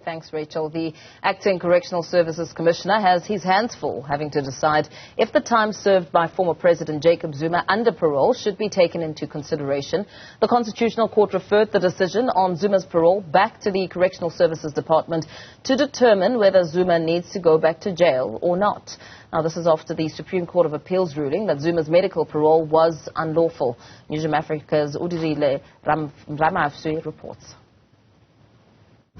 Thanks, Rachel. The acting Correctional Services Commissioner has his hands full, having to decide if the time served by former President Jacob Zuma under parole should be taken into consideration. The Constitutional Court referred the decision on Zuma's parole back to the Correctional Services Department to determine whether Zuma needs to go back to jail or not. Now, this is after the Supreme Court of Appeals ruling that Zuma's medical parole was unlawful. Newzroom Afrika's Odirile Ramafsi reports.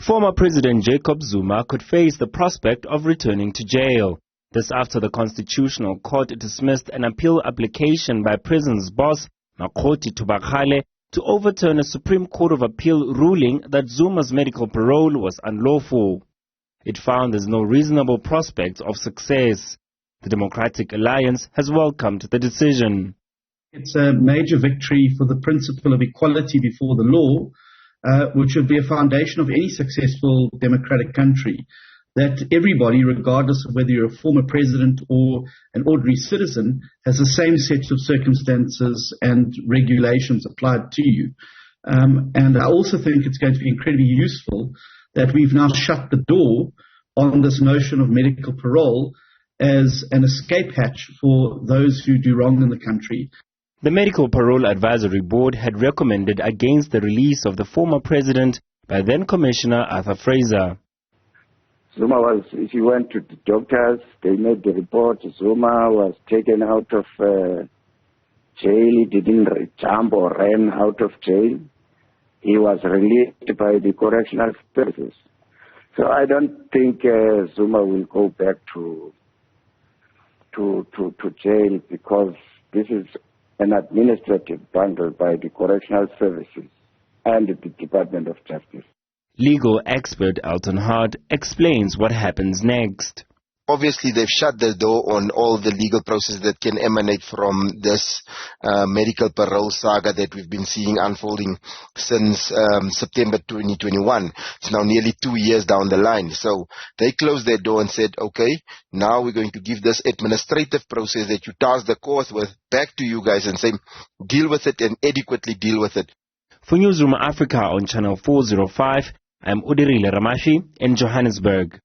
Former President Jacob Zuma could face the prospect of returning to jail. This after the Constitutional Court dismissed an appeal application by prison's boss, Odirile, to overturn a Supreme Court of Appeal ruling that Zuma's medical parole was unlawful. It found there's no reasonable prospect of success. The Democratic Alliance has welcomed the decision. It's a major victory for the principle of equality before the law, which would be a foundation of any successful democratic country, that everybody, regardless of whether you're a former president or an ordinary citizen, has the same set of circumstances and regulations applied to you. And I also think it's going to be incredibly useful that we've now shut the door on this notion of medical parole as an escape hatch for those who do wrong in the country. The Medical Parole Advisory Board had recommended against the release of the former president by then Commissioner Arthur Fraser. Zuma if he went to the doctors, they made the report. Zuma was taken out of jail. He didn't jump or ran out of jail. He was released by the Correctional Services. So I don't think Zuma will go back to jail, because this is an administrative bundle by the Correctional Services and the Department of Justice. Legal expert Elton Hart explains what happens next. Obviously, they've shut the door on all the legal process that can emanate from this medical parole saga that we've been seeing unfolding since September 2021. It's now nearly 2 years down the line. So they closed their door and said, okay, now we're going to give this administrative process that you tasked the court with back to you guys and say, deal with it and adequately deal with it. For Newzroom Afrika on Channel 405, I'm Odirile Ramafsi in Johannesburg.